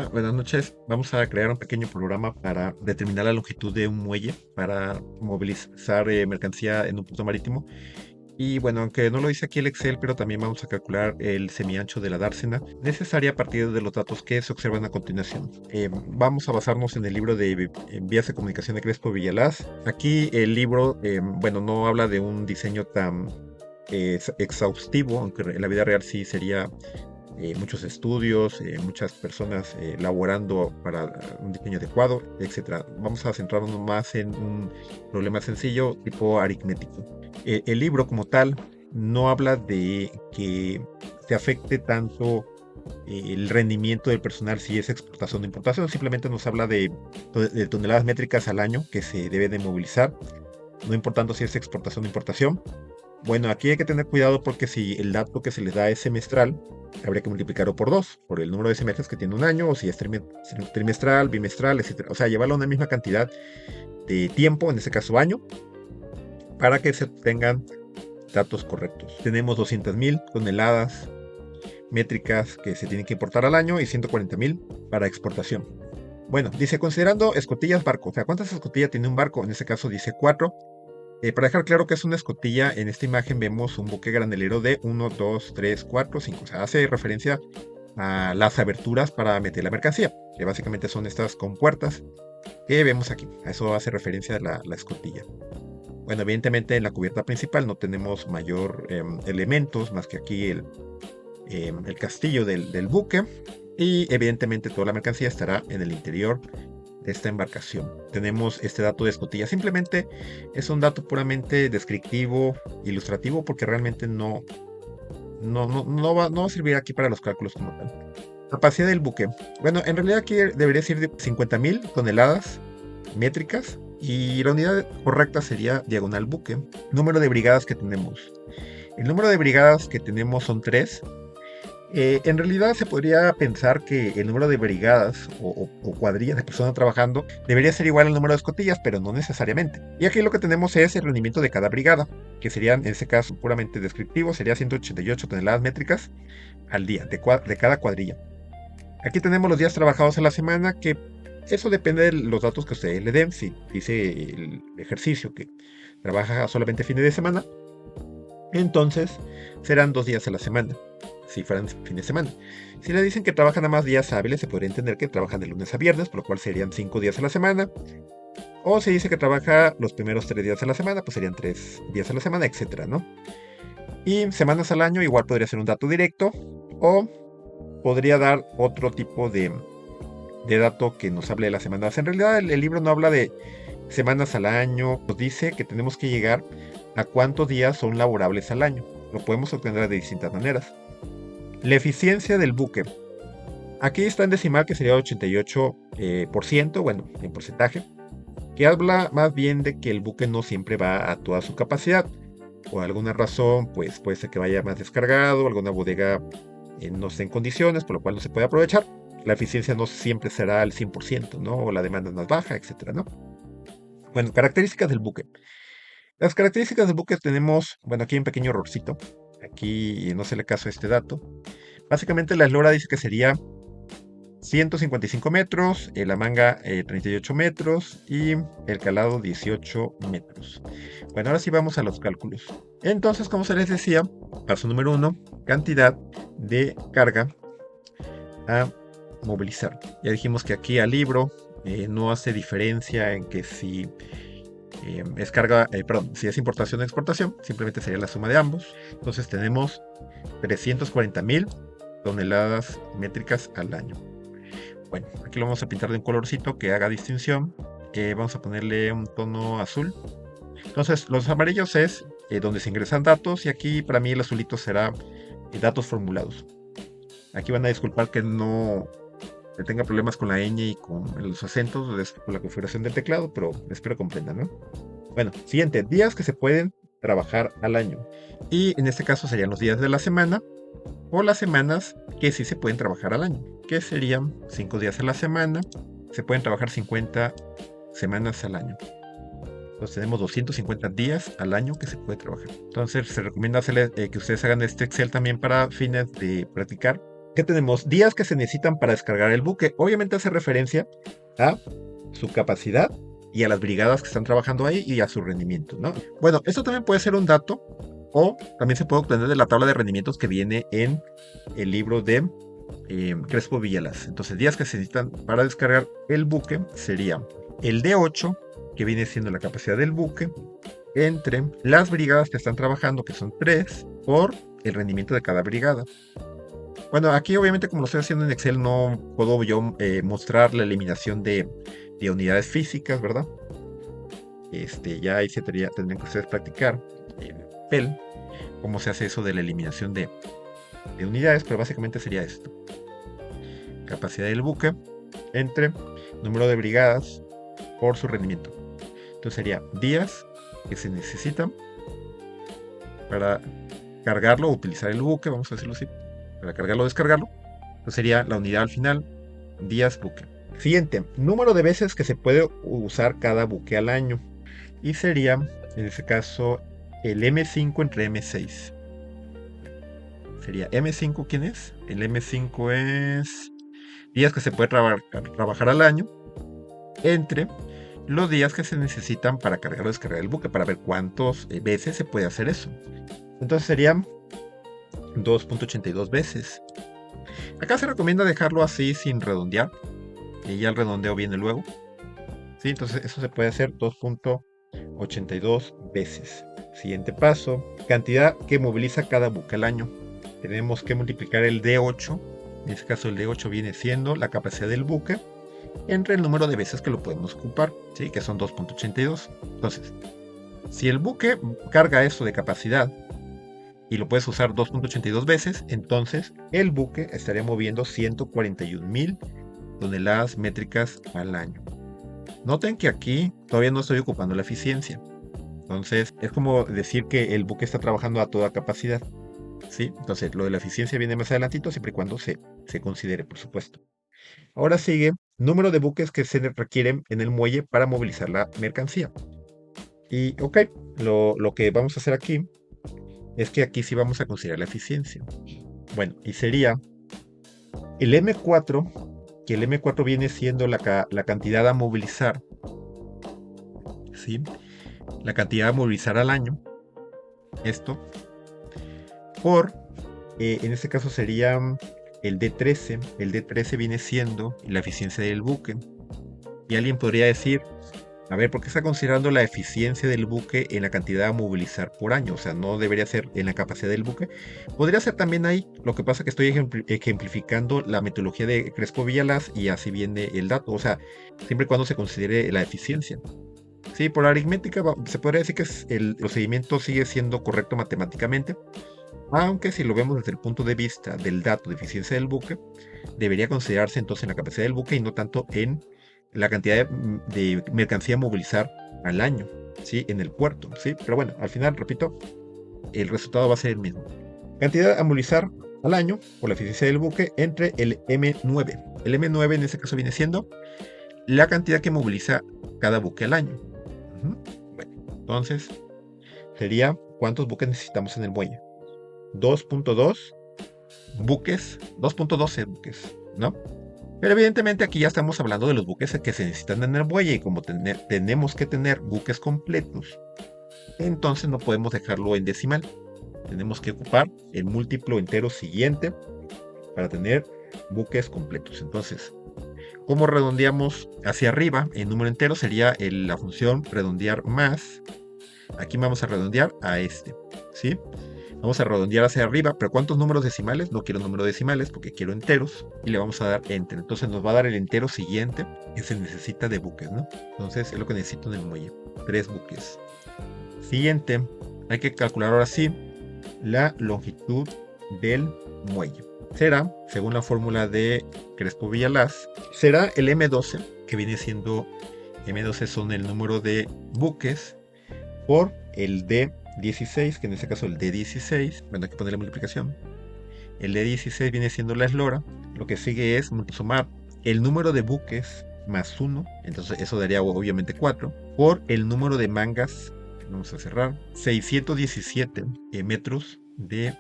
Buenas noches. Vamos a crear un pequeño programa para determinar la longitud de un muelle para movilizar mercancía en un punto marítimo. Y bueno, aunque no lo dice aquí el Excel, pero también vamos a calcular el semiancho de la dársena necesaria a partir de los datos que se observan a continuación. Vamos a basarnos en el libro de Vías de Comunicación de Crespo Villalaz. Aquí el libro, bueno, no habla de un diseño tan exhaustivo, aunque en la vida real sí sería muchos estudios, muchas personas laborando para un diseño adecuado, etcétera. Vamos a centrarnos más en un problema sencillo tipo aritmético. El libro como tal no habla de que se afecte tanto el rendimiento del personal si es exportación o importación, simplemente nos habla de toneladas métricas al año que se debe de movilizar, no importando si es exportación o importación. Bueno, aquí hay que tener cuidado porque si el dato que se les da es semestral, habría que multiplicarlo por 2, por el número de semestres que tiene un año, o si es trimestral, bimestral, etcétera. O sea, llevarlo a una misma cantidad de tiempo, en este caso año, para que se tengan datos correctos. Tenemos 200.000 toneladas métricas que se tienen que importar al año y 140.000 para exportación. Bueno, dice considerando escotillas barco, o sea, ¿cuántas escotillas tiene un barco? En este caso dice 4. Para dejar claro que es una escotilla, en esta imagen vemos un buque granelero de 1, 2, 3, 4, 5. O sea, hace referencia a las aberturas para meter la mercancía, que básicamente son estas compuertas que vemos aquí. A eso hace referencia la escotilla. Bueno, evidentemente en la cubierta principal no tenemos mayor elementos más que aquí el castillo del buque. Y evidentemente toda la mercancía estará en el interior de esta embarcación. Tenemos este dato de escotilla. Simplemente es un dato puramente descriptivo, ilustrativo, porque realmente no va a servir aquí para los cálculos como tal. Capacidad del buque. Bueno, en realidad aquí debería ser de 50.000 toneladas métricas y la unidad correcta sería diagonal buque. Número de brigadas que tenemos. El número de brigadas que tenemos son 3. En realidad se podría pensar que el número de brigadas o cuadrillas de personas trabajando debería ser igual al número de escotillas, pero no necesariamente. Y aquí lo que tenemos es el rendimiento de cada brigada, que serían en este caso puramente descriptivo, sería 188 toneladas métricas al día de cada cuadrilla. Aquí tenemos los días trabajados a la semana, que eso depende de los datos que ustedes le den. Si dice el ejercicio que trabaja solamente fines de semana, entonces serán 2 días a la semana, si fueran fin de semana. Si le dicen que trabajan a más días hábiles, se podría entender que trabajan de lunes a viernes, por lo cual serían 5 días a la semana. O si dice que trabaja los primeros 3 días a la semana, pues serían 3 días a la semana, etcétera, ¿no? Y semanas al año igual podría ser un dato directo o podría dar otro tipo de dato que nos hable de las semanas. En realidad el libro no habla de semanas al año, nos dice que tenemos que llegar a cuántos días son laborables al año. Lo podemos obtener de distintas maneras. La eficiencia del buque. Aquí está en decimal, que sería 88%, bueno, en porcentaje, que habla más bien de que el buque no siempre va a toda su capacidad. Por alguna razón, pues puede ser que vaya más descargado, alguna bodega no esté en condiciones, por lo cual no se puede aprovechar. La eficiencia no siempre será al 100%, ¿no? O la demanda es más baja, etcétera, ¿no? Bueno, características del buque. Las características del buque tenemos, bueno, aquí hay un pequeño errorcito. Aquí no se le caso a este dato. Básicamente la eslora dice que sería 155 metros, la manga 38 metros y el calado 18 metros. Bueno, ahora sí vamos a los cálculos. Entonces, como se les decía, paso número 1, cantidad de carga a movilizar. Ya dijimos que aquí al libro no hace diferencia en que si es carga, perdón, si es importación o exportación, simplemente sería la suma de ambos. Entonces tenemos 340.000 toneladas métricas al año. Bueno, aquí lo vamos a pintar de un colorcito que haga distinción. Vamos a ponerle un tono azul. Entonces, los amarillos es donde se ingresan datos y aquí para mí el azulito será datos formulados. Aquí van a disculpar que no tenga problemas con la ñ y con los acentos, con la configuración del teclado, pero espero comprendan, ¿no? Bueno, siguiente, días que se pueden trabajar al año. Y en este caso serían los días de la semana o las semanas que sí se pueden trabajar al año, que serían 5 días a la semana, se pueden trabajar 50 semanas al año. Entonces tenemos 250 días al año que se puede trabajar. Entonces se recomienda que ustedes hagan este Excel también para fines de practicar ¿Qué tenemos? Días que se necesitan para descargar el buque. Obviamente hace referencia a su capacidad y a las brigadas que están trabajando ahí y a su rendimiento, ¿no? Bueno, esto también puede ser un dato o también se puede obtener de la tabla de rendimientos que viene en el libro de Crespo Villalas. Entonces, días que se necesitan para descargar el buque sería el D8, que viene siendo la capacidad del buque, entre las brigadas que están trabajando, que son 3, por el rendimiento de cada brigada. Bueno, aquí obviamente como lo estoy haciendo en Excel no puedo yo mostrar la eliminación de unidades físicas, ¿verdad? Ya ahí tendrían que ustedes practicar en papel cómo se hace eso de la eliminación de unidades, pero básicamente sería esto. Capacidad del buque entre número de brigadas por su rendimiento. Entonces sería días que se necesitan para cargarlo o utilizar el buque, vamos a decirlo así, para cargarlo o descargarlo. Entonces sería la unidad al final, días buque. Siguiente, número de veces que se puede usar cada buque al año. Y sería, en este caso, el M5 entre M6. Sería M5, ¿quién es? El M5 es días que se puede trabajar al año entre los días que se necesitan para cargar o descargar el buque, para ver cuántas veces se puede hacer eso. Entonces serían 2.82 veces. Acá se recomienda dejarlo así sin redondear, y ya el redondeo viene luego. ¿Sí? Entonces eso se puede hacer 2.82 veces. Siguiente paso, cantidad que moviliza cada buque al año. Tenemos que multiplicar el D8, en este caso el D8 viene siendo la capacidad del buque, entre el número de veces que lo podemos ocupar, ¿sí? Que son 2.82. Entonces, si el buque carga eso de capacidad y lo puedes usar 2.82 veces, entonces el buque estaría moviendo 141.000 toneladas métricas al año. Noten que aquí todavía no estoy ocupando la eficiencia. Entonces, es como decir que el buque está trabajando a toda capacidad. ¿Sí? Entonces, lo de la eficiencia viene más adelantito, siempre y cuando se considere, por supuesto. Ahora sigue número de buques que se requieren en el muelle para movilizar la mercancía. Y, ok, lo que vamos a hacer aquí es que aquí sí vamos a considerar la eficiencia. Bueno, y sería el M4, que el M4 viene siendo la cantidad a movilizar, ¿sí? La cantidad a movilizar al año, esto, por, en este caso sería el D13. El D13 viene siendo la eficiencia del buque. Y alguien podría decir, a ver, ¿por qué está considerando la eficiencia del buque en la cantidad a movilizar por año? O sea, no debería ser en la capacidad del buque. Podría ser también ahí. Lo que pasa es que estoy ejemplificando la metodología de Crespo Villalas y así viene el dato. O sea, siempre y cuando se considere la eficiencia. Sí, por aritmética se podría decir que el procedimiento sigue siendo correcto matemáticamente. Aunque si lo vemos desde el punto de vista del dato de eficiencia del buque, debería considerarse entonces en la capacidad del buque y no tanto en la cantidad de mercancía a movilizar al año, ¿sí? En el puerto, ¿sí? Pero bueno, al final, repito, el resultado va a ser el mismo. Cantidad a movilizar al año por la eficiencia del buque entre el M9. El M9 en este caso viene siendo la cantidad que moviliza cada buque al año. Bueno, entonces sería cuántos buques necesitamos en el muelle. 2.2 buques, 2.12 buques, ¿no? Pero evidentemente aquí ya estamos hablando de los buques que se necesitan en el muelle y como tenemos que tener buques completos, entonces no podemos dejarlo en decimal. Tenemos que ocupar el múltiplo entero siguiente para tener buques completos. Entonces, ¿cómo redondeamos hacia arriba? En número entero sería la función redondear más. Aquí vamos a redondear a este, ¿sí? Vamos a redondear hacia arriba, pero ¿cuántos números decimales? No quiero números decimales porque quiero enteros y le vamos a dar enter. Entonces nos va a dar el entero siguiente que se necesita de buques, ¿no? Entonces es lo que necesito en el muelle, 3 buques. Siguiente, hay que calcular ahora sí la longitud del muelle. Será, según la fórmula de Crespo Villalas, será el M12, que viene siendo, M12 son el número de buques por el D16, que en este caso el D16, bueno, hay que poner la multiplicación. El D16 viene siendo la eslora. Lo que sigue es sumar el número de buques más 1, entonces eso daría obviamente 4, por el número de mangas, vamos a cerrar, 617 metros de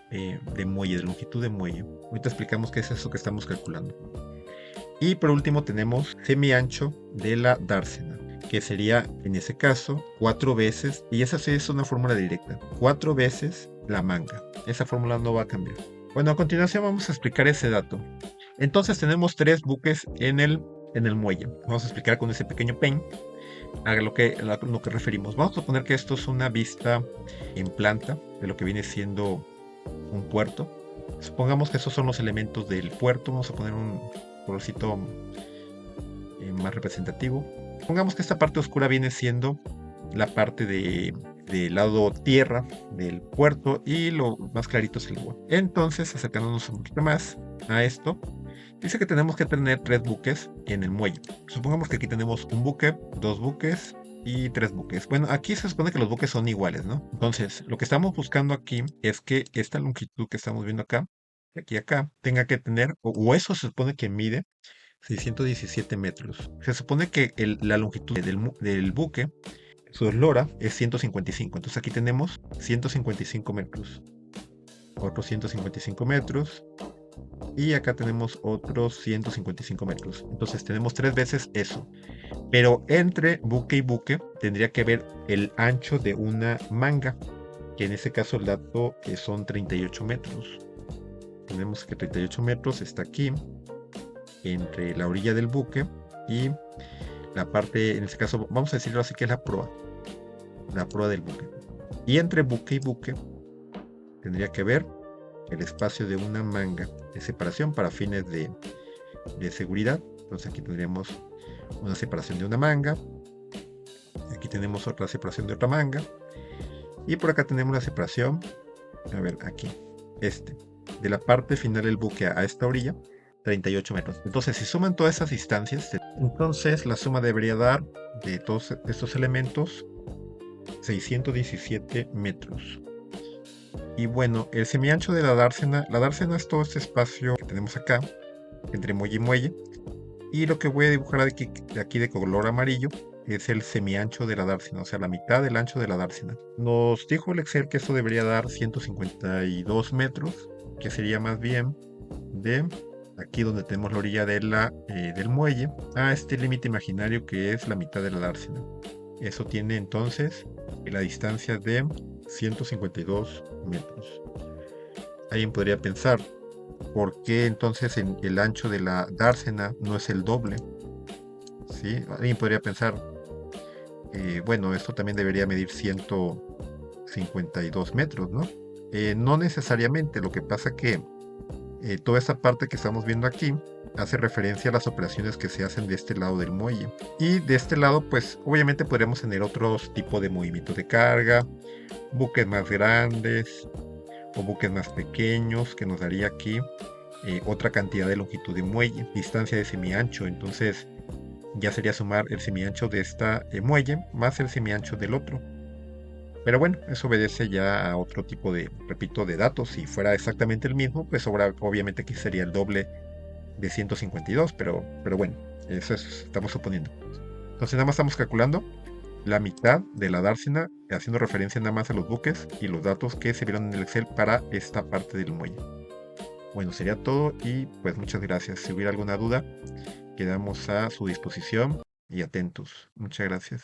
muelle, de longitud de muelle. Ahorita explicamos qué es eso que estamos calculando. Y por último tenemos semiancho de la dársena, que sería en ese caso 4 veces, y esa sí es una fórmula directa, 4 veces la manga. Esa fórmula no va a cambiar. Bueno, a continuación vamos a explicar ese dato. Entonces tenemos 3 buques en el muelle. Vamos a explicar con ese pequeño pen a lo que referimos. Vamos a suponer que esto es una vista en planta de lo que viene siendo un puerto. Supongamos que esos son los elementos del puerto. Vamos a poner un colorcito más representativo. Pongamos que esta parte oscura viene siendo la parte del lado tierra del puerto y lo más clarito es el agua. Entonces, acercándonos un poquito más a esto, dice que tenemos que tener 3 buques en el muelle. Supongamos que aquí tenemos un buque, 2 buques y 3 buques. Bueno, aquí se supone que los buques son iguales, ¿no? Entonces, lo que estamos buscando aquí es que esta longitud que estamos viendo acá, de aquí a acá, tenga que tener, o eso se supone que mide 617 metros. Se supone que la longitud del buque, su eslora, es 155. Entonces aquí tenemos 155 metros. Otros 155 metros. Y acá tenemos otros 155 metros. Entonces tenemos 3 veces eso. Pero entre buque y buque tendría que ver el ancho de una manga. Que en ese caso el dato son 38 metros. Tenemos que 38 metros está aquí, entre la orilla del buque y la parte, en este caso, vamos a decirlo así, que es la proa del buque. Y entre buque y buque tendría que ver el espacio de una manga de separación para fines de seguridad. Entonces aquí tendríamos una separación de una manga. Aquí tenemos otra separación de otra manga. Y por acá tenemos la separación, a ver, aquí, de la parte final del buque a esta orilla, 38 metros. Entonces, si suman todas esas distancias, entonces la suma debería dar de todos estos elementos 617 metros. Y bueno, el semiancho de la dársena es todo este espacio que tenemos acá, entre muelle y muelle. Y lo que voy a dibujar de aquí de color amarillo es el semiancho de la dársena, o sea, la mitad del ancho de la dársena. Nos dijo el Excel que esto debería dar 152 metros, que sería más bien de aquí donde tenemos la orilla del muelle a este límite imaginario que es la mitad de la dársena. Eso tiene entonces la distancia de 152 metros. Alguien podría pensar, ¿por qué entonces el ancho de la dársena no es el doble? ¿Sí? Alguien podría pensar, bueno, esto también debería medir 152 metros, ¿no? No necesariamente, lo que pasa que toda esta parte que estamos viendo aquí hace referencia a las operaciones que se hacen de este lado del muelle. Y de este lado, pues obviamente podríamos tener otros tipos de movimientos de carga, buques más grandes o buques más pequeños, que nos daría aquí otra cantidad de longitud de muelle, distancia de semiancho. Entonces ya sería sumar el semiancho de esta muelle más el semiancho del otro. Pero bueno, eso obedece ya a otro tipo de, repito, de datos. Si fuera exactamente el mismo, pues obviamente aquí sería el doble de 152, pero bueno, estamos suponiendo. Entonces nada más estamos calculando la mitad de la dársena, haciendo referencia nada más a los buques y los datos que se vieron en el Excel para esta parte del muelle. Bueno, sería todo y pues muchas gracias. Si hubiera alguna duda, quedamos a su disposición y atentos. Muchas gracias.